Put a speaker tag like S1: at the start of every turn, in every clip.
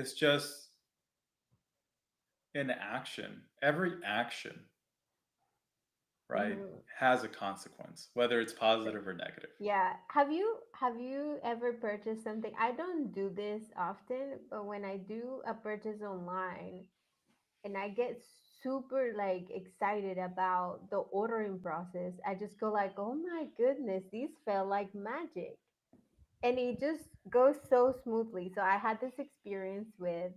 S1: It's just an action. Every action, right,
S2: Hmm.
S1: has a consequence, whether it's positive or negative.
S2: Yeah. Have you ever purchased something? I don't do this often, but when I do a purchase online and I get super like excited about the ordering process, I just go like, "Oh my goodness, these felt like magic." And it just goes so smoothly. So I had this experience with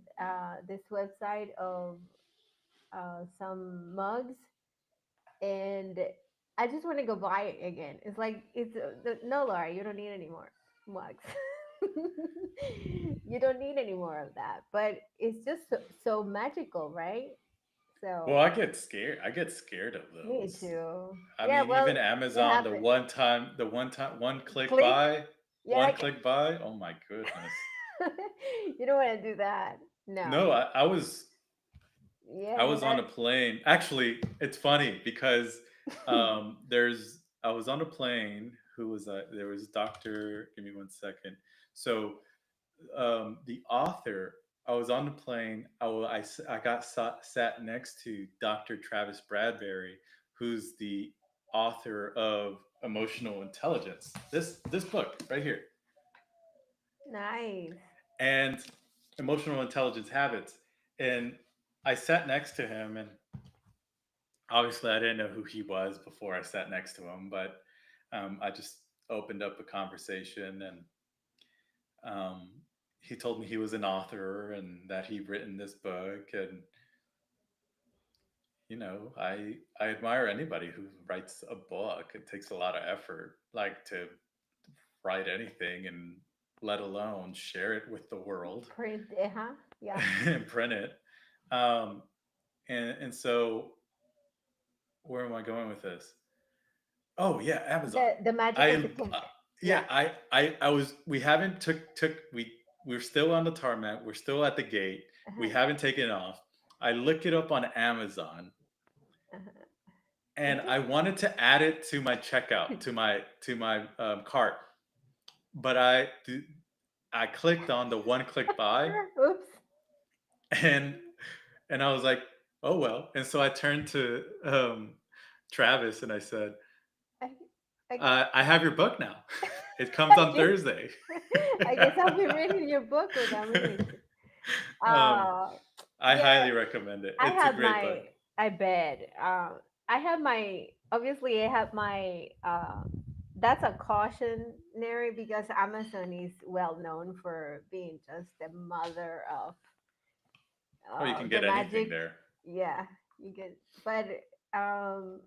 S2: this website of some mugs, and I just want to go buy it again. It's like no, Laura, you don't need any more mugs. You don't need any more of that. But it's just so magical, right?
S1: Well,
S2: So
S1: I get scared. I get scared of
S2: me
S1: those.
S2: too.
S1: I
S2: Yeah,
S1: mean, even
S2: well, it
S1: Amazon,
S2: happened.
S1: one click
S2: Click.
S1: buy,
S2: Yeah.
S1: one click buy. Oh my goodness.
S2: You don't want to do that. No.
S1: No, I
S2: Yeah,
S1: was on a
S2: that.
S1: plane. Actually, it's funny because I was on a plane. Who was there was Doctor. Give me one second. So the author. I was on the plane. I got sat next to Dr. Travis Bradberry, who's the author of Emotional Intelligence. This book right here,
S2: Nice.
S1: and Emotional Intelligence Habits. And I sat next to him, and obviously I didn't know who he was before I sat next to him, but I just opened up a conversation, and um, he told me he was an author and that he'd written this book. And I admire anybody who writes a book. It takes a lot of effort, like to write anything, and let alone share it with the world
S2: Print it, huh? Yeah.
S1: and print it. Um, and so where am I going with this? Oh yeah, Amazon.
S2: The magic of the
S1: I
S2: click.
S1: yeah,
S2: Yeah.
S1: I was we haven't took we're still on the tarmac. We're still at the gate. We
S2: Uh-huh.
S1: haven't taken off. I look it up on Amazon,
S2: Uh-huh.
S1: and
S2: Okay.
S1: I wanted to add it to my checkout, to my cart, but I clicked on the one click buy,
S2: Oops.
S1: and I was like, oh well. And so I turned to Travis and I said,
S2: I, I,
S1: I have your book now. It comes
S2: I
S1: on
S2: guess
S1: Thursday.
S2: I guess I'll be reading your book without me.
S1: um,
S2: Uh,
S1: I
S2: yeah,
S1: highly recommend it.
S2: I
S1: It's a
S2: have
S1: great book.
S2: my. I bet. I have my. Obviously, I have my. That's a cautionary because Amazon is well known for being just the mother of
S1: Oh, you can
S2: the
S1: get anything
S2: magic.
S1: there.
S2: Yeah, you get. Um,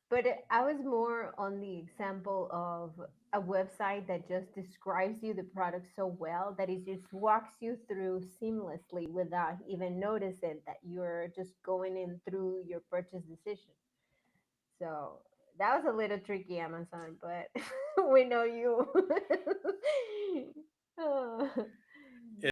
S2: but I was more on the example of a website that just describes you the product so well that it just walks you through seamlessly without even noticing that you're just going in through your purchase decision. So that was a little tricky, Amazon, but we know you. Oh.